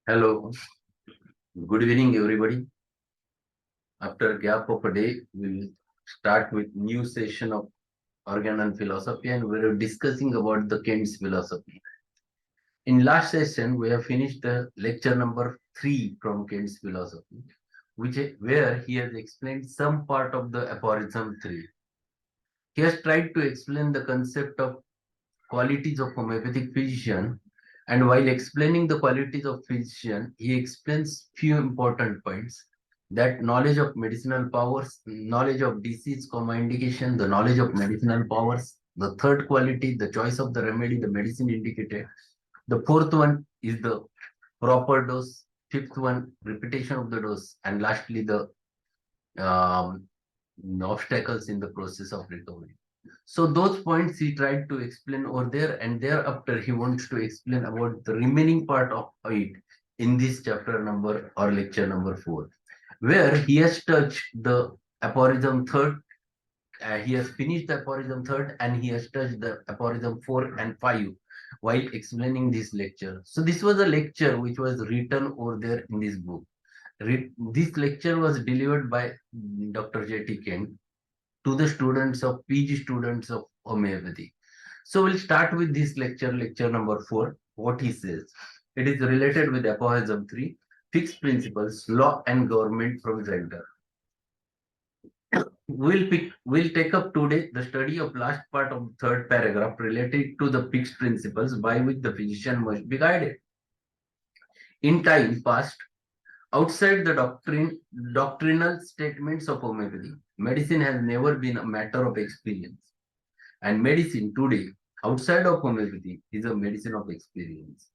Hello, good evening, everybody. After a gap of a day, we'll start with new session of Organon philosophy, and we're discussing about the Kant's philosophy. In last session, we have finished the lecture number 3 from Kant's philosophy, where he has explained some part of the aphorism 3. He has tried to explain the concept of qualities of homeopathic physician, and while explaining the qualities of physician, he explains few important points: that knowledge of medicinal powers, knowledge of disease, indication, the knowledge of medicinal powers, the third quality, the choice of the remedy, the medicine indicated. The fourth one is the proper dose, fifth one, repetition of the dose, and lastly, the um, obstacles in the process of recovery. So those points he tried to explain over there, and thereafter he wants to explain about the remaining part of it in this chapter number or lecture number 4, where he has touched the aphorism third. He has finished the aphorism third, and he has touched the aphorism 4 and 5 while explaining this lecture. So this was a lecture which was written over there in this book. This lecture was delivered by Dr. J.T. Kent to the students of PG students of homeopathy. So we'll start with this lecture, lecture number 4, what he says. It is related with aphorism 3, fixed principles, law and government from center. We'll take up today the study of last part of the third paragraph related to the fixed principles by which the physician must be guided. In time past, outside the doctrinal statements of homeopathy, medicine has never been a matter of experience. And medicine today, outside of homeopathy, is a medicine of experience.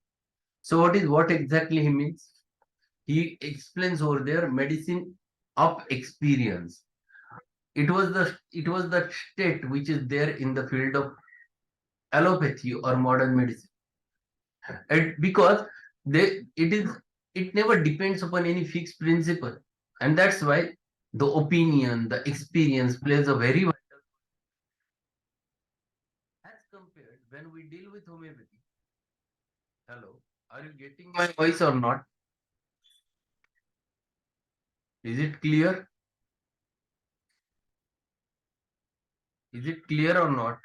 So what exactly he means? He explains over there medicine of experience. It was the state which is there in the field of allopathy or modern medicine. Because it never depends upon any fixed principle. And that's why the opinion, the experience plays a very vital as compared when we deal with homeopathy. Hello, are you getting my voice or not? Is it clear? Is it clear or not?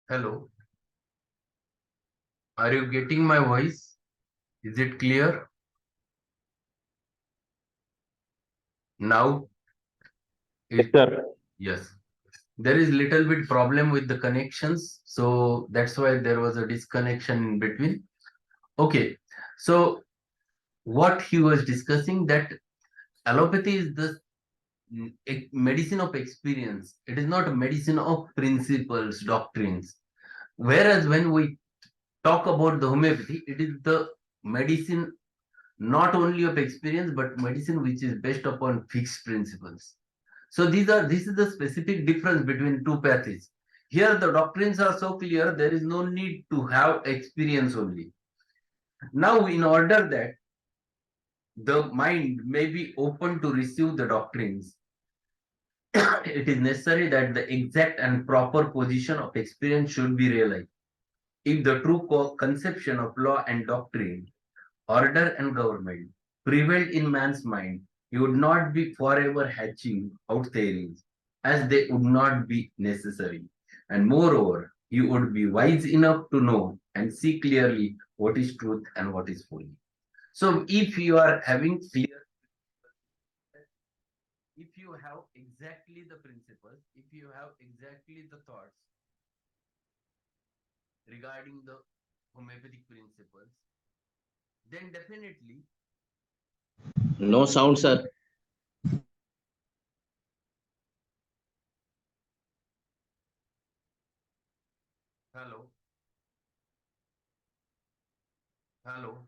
Hello, are you getting my voice? Is it clear? Now, Yes, it sir. yes. There is little bit problem with the connections, so that's why there was a disconnection in between. Okay, so what he was discussing, that allopathy is the medicine of experience. It is not a medicine of principles, doctrines. Whereas when we talk about the homeopathy, it is the medicine not only of experience, but medicine which is based upon fixed principles. So this is the specific difference between two paths. Here the doctrines are so clear, there is no need to have experience only. Now, in order that the mind may be open to receive the doctrines, it is necessary that the exact and proper position of experience should be realized. If the true conception of law and doctrine, order and government prevailed in man's mind, he would not be forever hatching out theories, as they would not be necessary. And moreover, he would be wise enough to know and see clearly what is truth and what is folly. So if you are having clear, if you have exactly the principles, if you have exactly the thoughts regarding the homeopathic principles, then definitely, No sound, sir. hello, hello,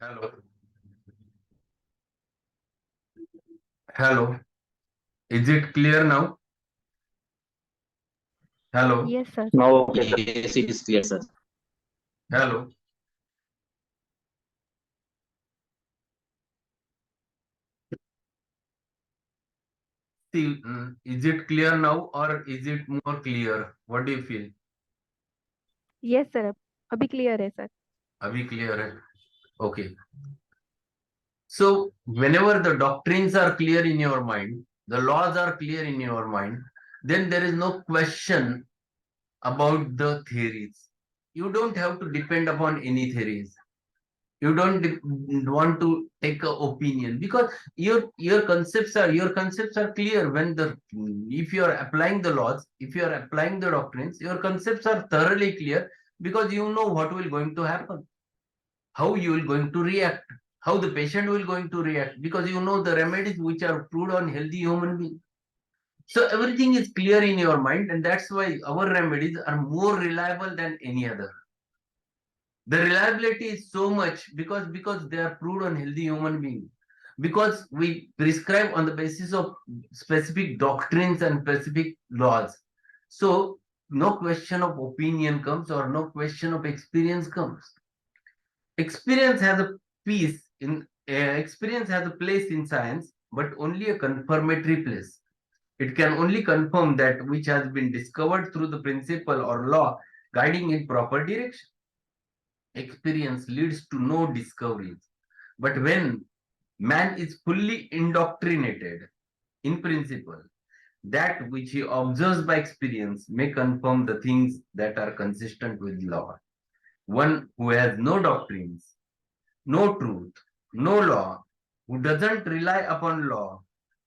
hello, hello. Is it clear now? Hello. Yes, sir. Now, okay, sir. Yes, it is clear, sir. Hello. See, is it clear now or is it more clear? What do you feel? Yes, sir. अभी clear है, sir. Abhi clear hai? Okay. So whenever the doctrines are clear in your mind, the laws are clear in your mind, then there is no question about the theories. You don't have to depend upon any theories. You don't want to take a opinion because your concepts are clear when the if you are applying the laws, if you are applying the doctrines, your concepts are thoroughly clear because you know what will going to happen, how you will going to react, how the patient will going to react, because you know the remedies which are proved on healthy human being. So everything is clear in your mind, and that's why our remedies are more reliable than any other. The reliability is so much because they are proved on healthy human being, because we prescribe on the basis of specific doctrines and specific laws. So no question of opinion comes or no question of experience comes. Experience has a piece in experience has a place in science, but only a confirmatory place. It can only confirm that which has been discovered through the principle or law guiding in proper direction. Experience leads to no discoveries. But when man is fully indoctrinated in principle, that which he observes by experience may confirm the things that are consistent with law. One who has no doctrines, no truth, no law, who doesn't rely upon law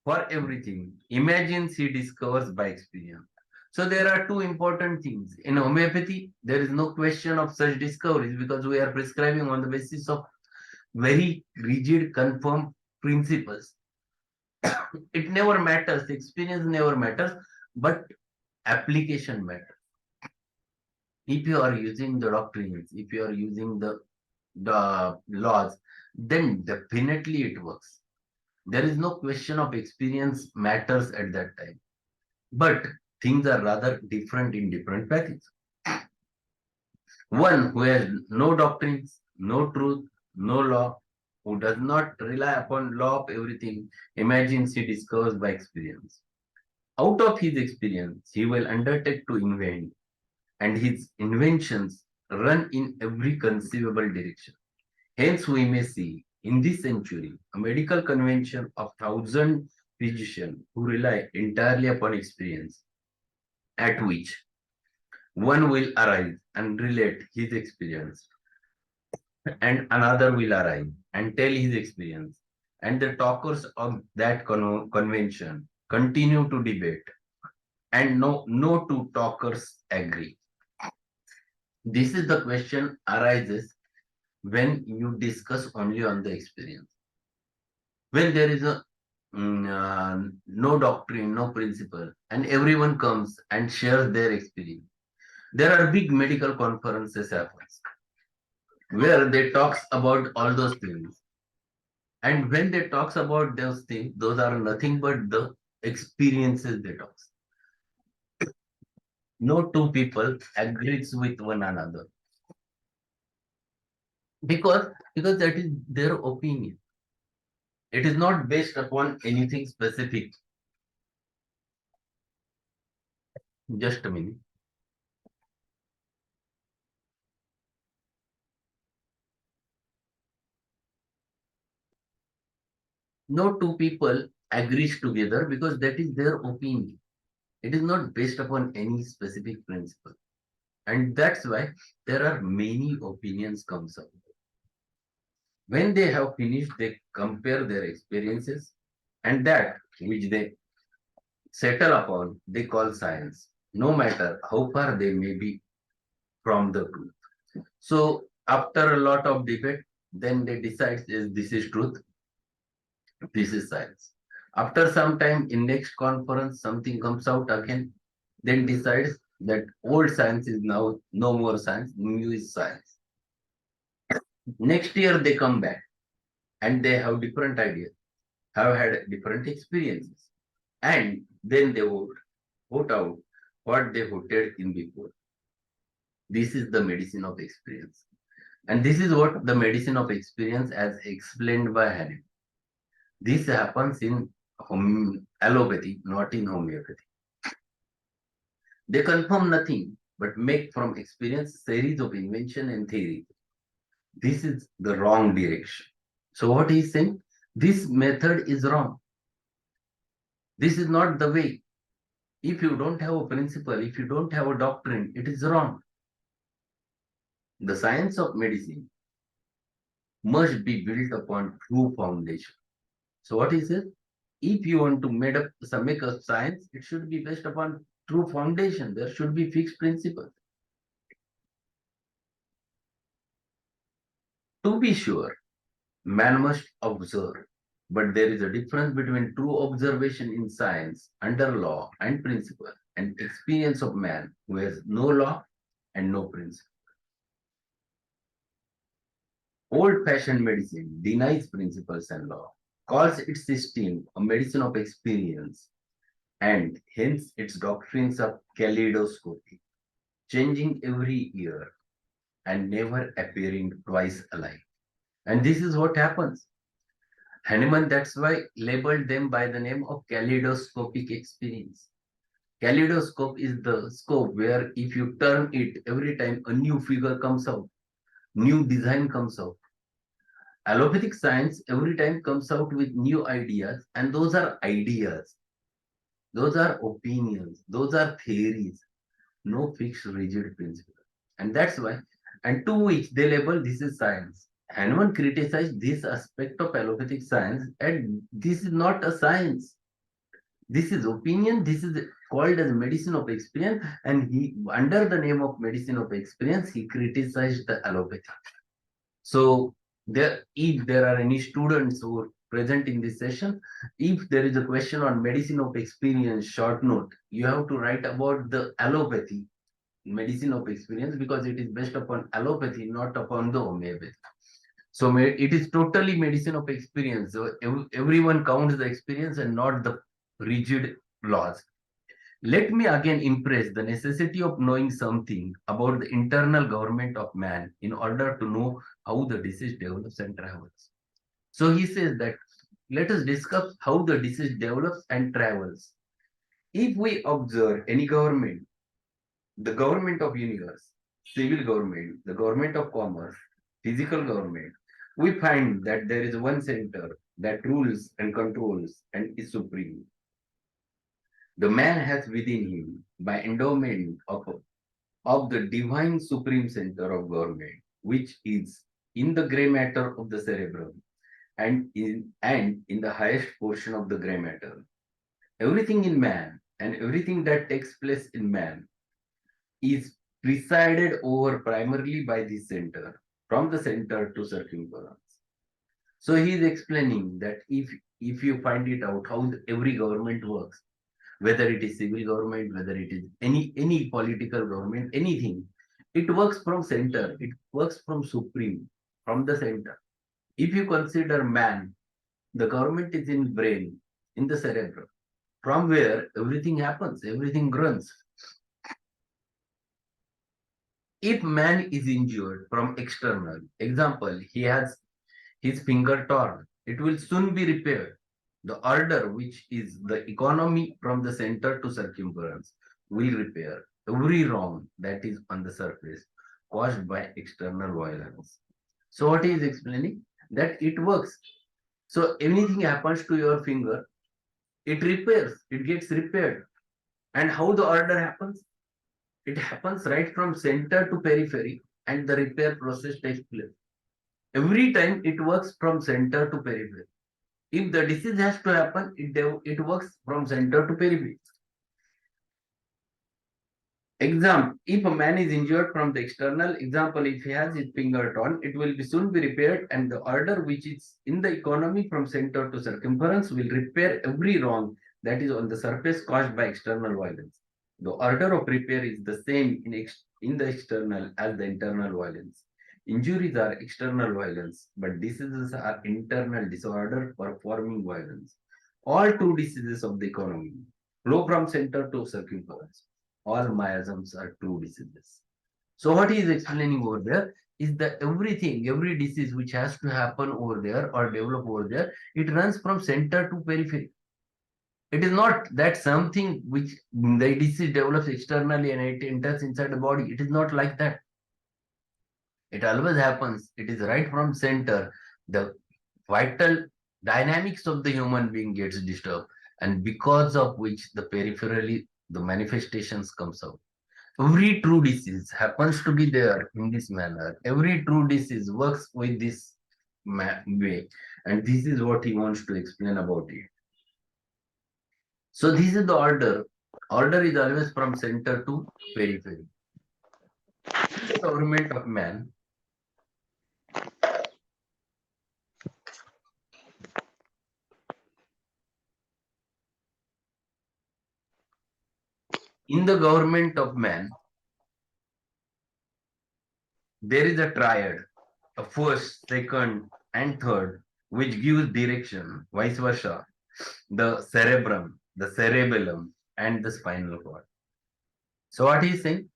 for everything, imagines he discovers by experience. So there are two important things. In homeopathy, there is no question of such discoveries because we are prescribing on the basis of very rigid, confirmed principles. It never matters, experience never matters, but application matters. If you are using the doctrines, if you are using the laws, then definitely it works. There is no question of experience matters at that time. But things are rather different in different paths. One who has no doctrines, no truth, no law, who does not rely upon law of everything, imagines he discovers by experience. Out of his experience, he will undertake to invent, and his inventions run in every conceivable direction. Hence, we may see in this century a medical convention of thousand physicians who rely entirely upon experience, at which one will arise and relate his experience, and another will arise and tell his experience, and the talkers of that convention continue to debate, and no two talkers agree. This is the question arises when you discuss only on the experience. When there is a no doctrine, no principle, and everyone comes and shares their experience. There are big medical conferences happens where they talks about all those things. And when they talks about those things, those are nothing but the experiences they talk. No two people agrees with one another because that is their opinion. It is not based upon anything specific. Just a minute. No two people agrees together because that is their opinion. It is not based upon any specific principle. And that's why there are many opinions comes up. When they have finished, they compare their experiences, and that which they settle upon, they call science, no matter how far they may be from the truth. So after a lot of debate, then they decide this is truth, this is science. After some time, in next conference, something comes out again, then decides that old science is now no more science, new is science. Next year they come back and they have different ideas, have had different experiences, and then they vote out what they hated in before. This is the medicine of experience. And this is what the medicine of experience as explained by Hannibal. This happens in allopathy, not in homeopathy. They confirm nothing but make from experience series of invention and theory. This is the wrong direction. So what he is saying, this method is wrong. This is not the way. If you don't have a principle, if you don't have a doctrine, it is wrong. The science of medicine must be built upon true foundation. So what is it? If you want to make a science, it should be based upon true foundation. There should be fixed principles. To be sure, man must observe, but there is a difference between true observation in science under law and principle and experience of man who has no law and no principle. Old-fashioned medicine denies principles and law, calls its system a medicine of experience, and hence its doctrines are kaleidoscopic, changing every year and never appearing twice alike. And this is what happens. Hahnemann, that's why labeled them by the name of kaleidoscopic experience. Kaleidoscope is the scope where if you turn it every time a new figure comes out, new design comes out. Allopathic science every time comes out with new ideas, and those are ideas. Those are opinions. Those are theories. No fixed rigid principle. And that's why, and to which they label this is science. Hahnemann criticized this aspect of allopathic science, and this is not a science. This is opinion. This is called as medicine of experience, and he, under the name of medicine of experience, he criticized the allopathy. So if there are any students who are present in this session, if there is a question on medicine of experience, short note, you have to write about the allopathy, medicine of experience, because it is based upon allopathy, not upon the homeopathy. So it is totally medicine of experience. So everyone counts the experience and not the rigid laws. Let me again impress the necessity of knowing something about the internal government of man in order to know how the disease develops and travels. So he says that let us discuss how the disease develops and travels. If we observe any government, the government of universe, civil government, the government of commerce, physical government, we find that there is one center that rules and controls and is supreme. The man has within him, by endowment of the divine supreme center of government, which is in the gray matter of the cerebrum and in the highest portion of the gray matter. Everything in man and everything that takes place in man is presided over primarily by this center, from the center to circumference. So he is explaining that if you find it out how every government works, whether it is civil government, whether it is any political government, anything, it works from center, it works from supreme, from the center. If you consider man, the government is in brain, in the cerebrum, from where everything happens, everything runs. If man is injured from external, example, he has his finger torn, it will soon be repaired. The order, which is the economy from the center to circumference, will repair every wrong that is on the surface caused by external violence. So what he is explaining? That it works. So anything happens to your finger, it repairs, it gets repaired. And how the order happens? It happens right from center to periphery, and the repair process takes place. Every time it works from center to periphery. If the disease has to happen, it works from center to periphery. Example, if a man is injured from the external, example, if he has his finger torn, it will be soon be repaired, and the order which is in the economy from center to circumference will repair every wrong that is on the surface caused by external violence. The order of repair is the same in the external as the internal violence. Injuries are external violence, but diseases are internal disorder performing violence. All two diseases of the economy flow from center to circumference. all miasms are true diseases. So what he is explaining over there is that everything, every disease which has to happen over there or develop over there, it runs from center to periphery. It is not that something which the disease develops externally and it enters inside the body. It is not like that. It always happens. It is right from center. The vital dynamics of the human being gets disturbed, and because of which the peripherally the manifestations comes out. Every true disease happens to be there in this manner. Every true disease works with this way, and this is what he wants to explain about it. So this is the order. Order is always from center to periphery. The government of man. In the government of man, there is a triad, a first, second, and third, which gives direction, vice versa. The cerebrum, the cerebellum, and the spinal cord. So what he is saying?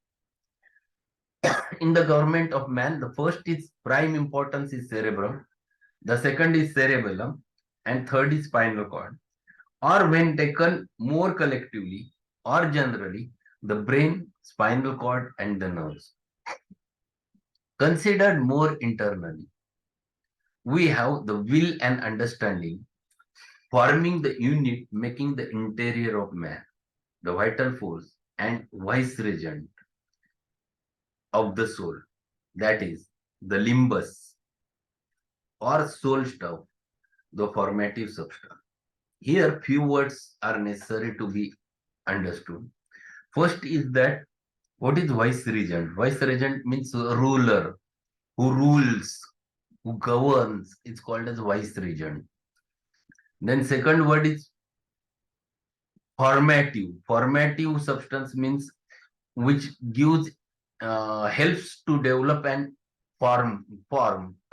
In the government of man, the first is prime importance is cerebrum, the second is cerebellum, and third is spinal cord. Or when taken more collectively or generally, the brain, spinal cord, and the nerves. Considered more internally, we have the will and understanding forming the unit making the interior of man, the vital force and vice-regent of the soul, that is, the limbus or soul stuff, the formative substance. Here, few words are necessary to be understood. First is that what is vice-regent? Vice-regent means a ruler who rules, who governs. It's called as vice-regent. Then second word is formative. Formative substance means which gives helps to develop and form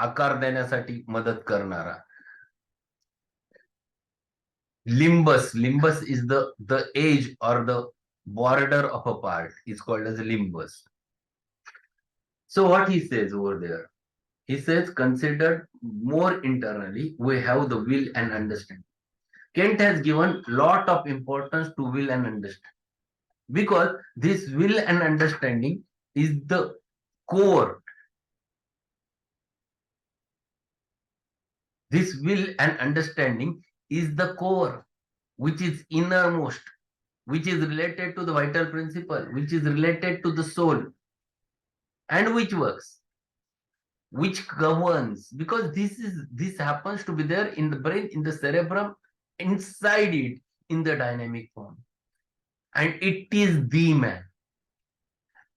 आकार देण्यासाठी मदत करणारा. Limbus is the edge or the border of a part is called as limbus. So what he says over there, he says considered more internally we have the will and understanding. Kent has given lot of importance to will and understanding because this will and understanding is the core. This will and understanding is the core, which is innermost, which is related to the vital principle, which is related to the soul, and which works, which governs, because this happens to be there in the brain, in the cerebrum, inside it, in the dynamic form. And it is the man.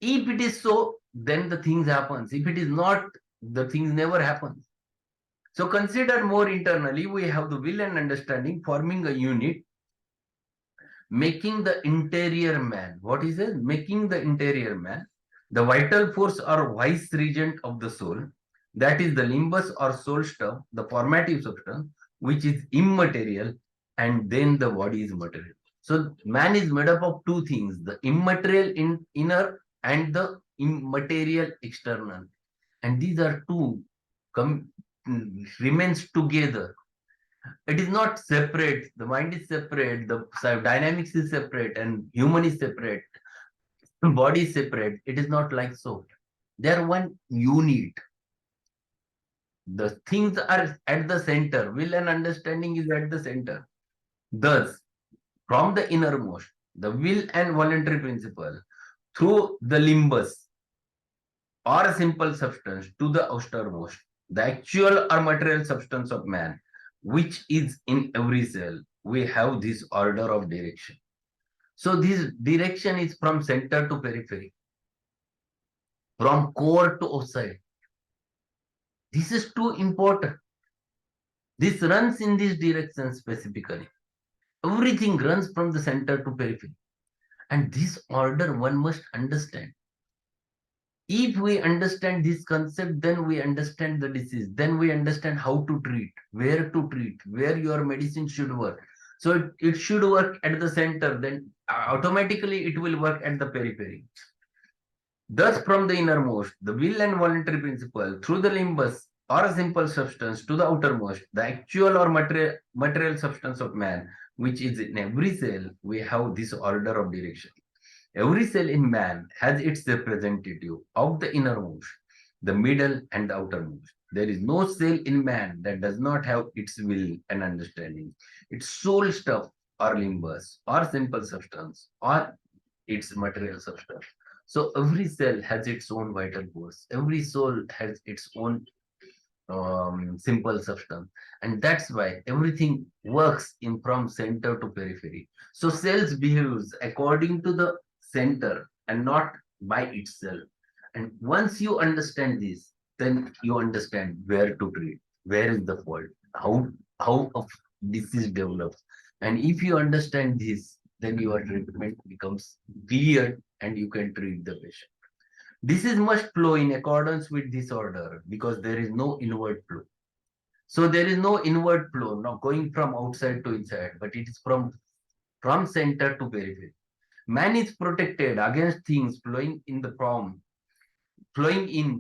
If it is so, then the things happens. If it is not, the things never happen. So consider more internally, we have the will and understanding forming a unit, making the interior man. What is it? Making the interior man, the vital force or vice regent of the soul, that is the limbus or soul stuff, the formative substance, which is immaterial, and then the body is material. So man is made up of two things, the immaterial inner and the immaterial external. And these are two remains together. It is not separate. The mind is separate. The dynamics is separate, and human is separate. Body is separate. It is not like so. They are one unit. The things are at the center. Will and understanding is at the center. Thus, from the innermost, the will and voluntary principle, through the limbus or a simple substance to the outermost, the actual or material substance of man, which is in every cell, we have this order of direction. So this direction is from center to periphery, from core to outside. This is too important. This runs in this direction specifically. Everything runs from the center to periphery. And this order one must understand. If we understand this concept, then we understand the disease. Then we understand how to treat, where your medicine should work. So it should work at the center. Then automatically it will work at the periphery. Thus, from the innermost, the will and voluntary principle, through the limbus or a simple substance to the outermost, the actual or material substance of man, which is in every cell, we have this order of direction. Every cell in man has its representative of the innermost, the middle, and the outermost. There is no cell in man that does not have its will and understanding, its soul stuff or limbus or simple substance or its material substance. So every cell has its own vital force. Every soul has its own simple substance, and that's why everything works in from center to periphery. So cells behaves according to the center and not by itself. And once you understand this, then you understand where to treat, where is the fault, how a disease develops. And if you understand this, then your treatment becomes clear and you can treat the patient. Disease must flow in accordance with this order because there is no inward flow. So there is no inward flow, not going from outside to inside, but it is from center to periphery. Man is protected against things flowing in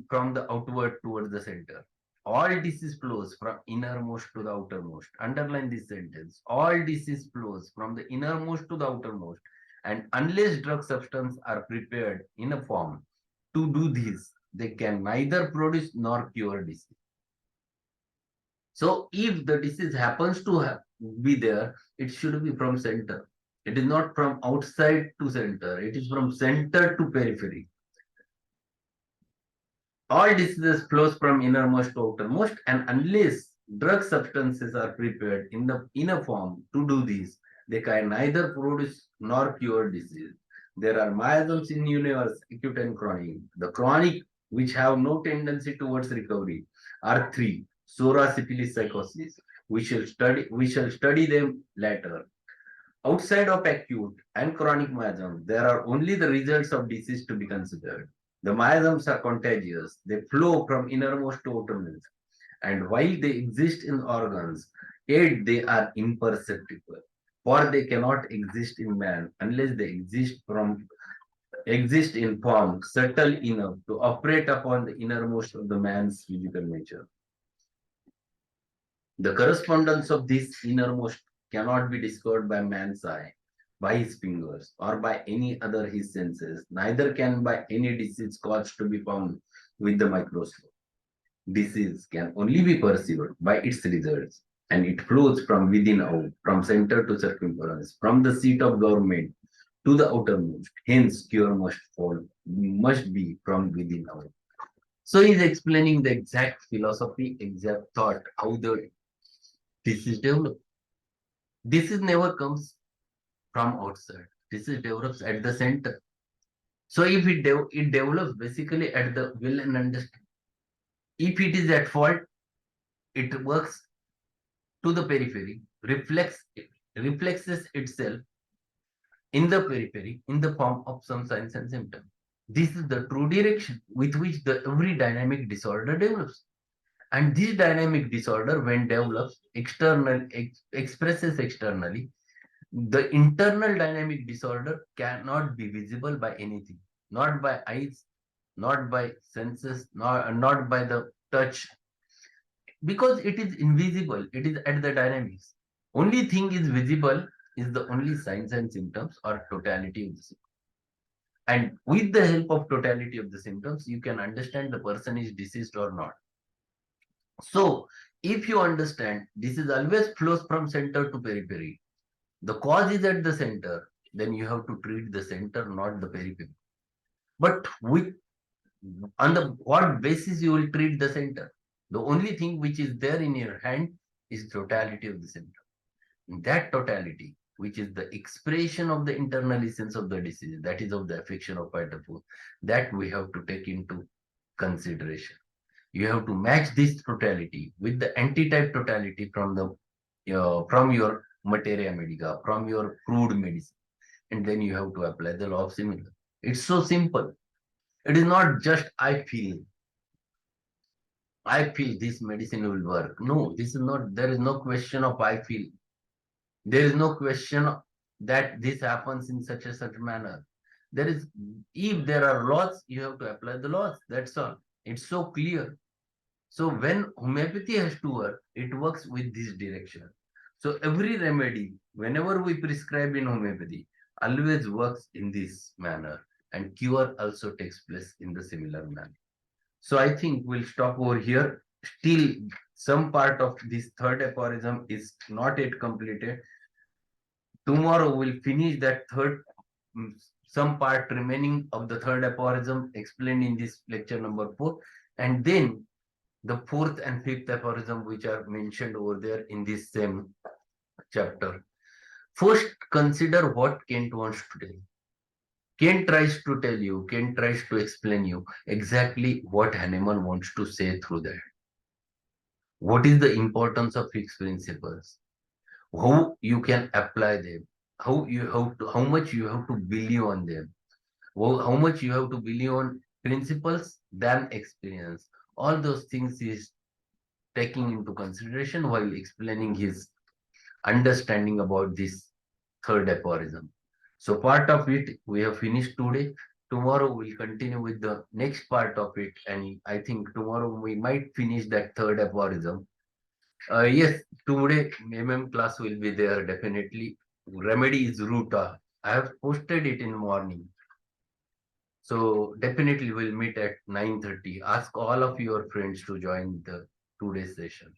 from the outward towards the center. All disease flows from innermost to the outermost. Underline this sentence. All disease flows from the innermost to the outermost. And unless drug substances are prepared in a form to do this, they can neither produce nor cure disease. So if the disease happens to be there, it should be from center. It is not from outside to center. It is from center to periphery. All diseases flows from innermost to outermost, and unless drug substances are prepared in the inner form to do this, they can neither produce nor cure disease. There are myosomes in universe, acute and chronic. The chronic, which have no tendency towards recovery, are three: psora, syphilis, psychosis. We shall study them later. Outside of acute and chronic myosm, there are only the results of disease to be considered. The myosomes are contagious. They flow from innermost to outermost. And while they exist in organs, yet they are imperceptible. For they cannot exist in man unless they exist in form subtle enough to operate upon the innermost of the man's physical nature. The correspondence of this innermost cannot be discovered by man's eye, by his fingers, or by any other his senses, neither can by any disease caused to be found with the microscope. Disease can only be perceived by its results, and it flows from within out, from center to circumference, from the seat of government to the outermost. Hence, cure must be from within out. So he's explaining the exact philosophy, exact thought, how the disease develops. Disease never comes from outside. Disease develops at the center. So if it develops basically at the will and understanding. If it is at fault, it works to the periphery, reflexes itself in the periphery in the form of some signs and symptoms. This is the true direction with which the every dynamic disorder develops. And this dynamic disorder, when develops expresses externally, the internal dynamic disorder cannot be visible by anything, not by eyes, not by senses, not by the touch, because it is invisible. It is at the dynamics. Only thing is visible is the only signs and symptoms or totality of the symptoms. And with the help of totality of the symptoms, you can understand the person is diseased or not. So if you understand disease always flows from center to periphery, the cause is at the center, then you have to treat the center, not the periphery. But on the what basis you will treat the center? The only thing which is there in your hand is totality of the symptom. That totality, which is the expression of the internal essence of the disease, that is of the affection of vital force, that we have to take into consideration. You have to match this totality with the antitype totality from your materia medica, from your crude medicine, and then you have to apply the law of similar. It's so simple. It is not just I feel this medicine will work. No, this is not, there is no question of I feel. There is no question that this happens in such manner. There is, if there are laws, you have to apply the laws. That's all. It's so clear. So when homeopathy has to work, it works with this direction. So every remedy, whenever we prescribe in homeopathy, always works in this manner, and cure also takes place in the similar manner. So I think we'll stop over here. Still, some part of this third aphorism is not yet completed. Tomorrow we'll finish that third, some part remaining of the third aphorism explained in this lecture number 4, and then the fourth and fifth aphorism which are mentioned over there in this same chapter. First, consider what Kent wants to tell. Kent tries to tell you, Kent tries to explain you exactly what Hahnemann wants to say through that. What is the importance of fixed principles? How you can apply them? How much you have to believe on them? How much you have to believe on principles than experience? All those things is taking into consideration while explaining his understanding about this third aphorism. So part of it we have finished today. Tomorrow we'll continue with the next part of it, and I think tomorrow we might finish that third aphorism. Yes, today class will be there definitely. Remedy is root. I have posted it in morning. So definitely we'll meet at 9:30. Ask all of your friends to join the today's session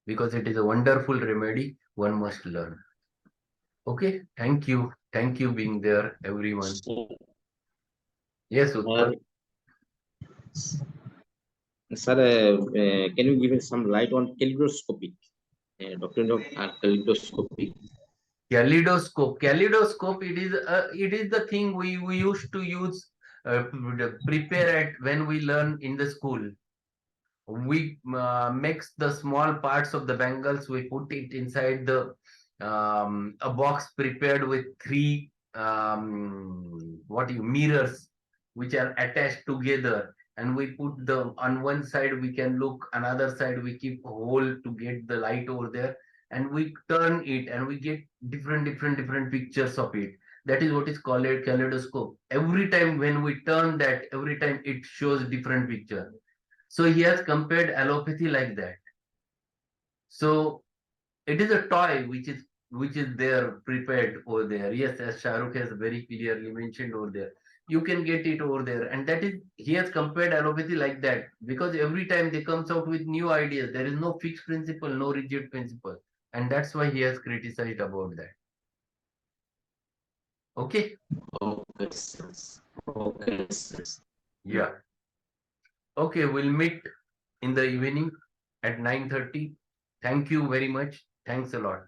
because it is a wonderful remedy one must learn. Okay, thank you. Thank you being there, everyone. So, Yes, Utpal. sir, can you give us some light on kaleidoscopic? Doctrine of kaleidoscopic. Kaleidoscope. Kaleidoscope. It is the thing we used to use, prepare at when we learn in the school. We mix the small parts of the bangles. We put it inside the a box prepared with three mirrors which are attached together, and we put the on one side we can look, another side we keep a hole to get the light over there, and we turn it and we get different pictures of it. That is what is called a kaleidoscope. Every time when we turn that, every time it shows different picture. So he has compared allopathy like that. So it is a toy which is there prepared over there. Yes, as Shahrukh has very clearly mentioned over there. You can get it over there. And that is, he has compared allopathy like that because every time they comes out with new ideas. There is no fixed principle, no rigid principle. And that's why he has criticized about that. Okay? Okay, sir. Okay, sir. Yeah. Okay, we'll meet in the evening at 9:30. Thank you very much. Thanks a lot.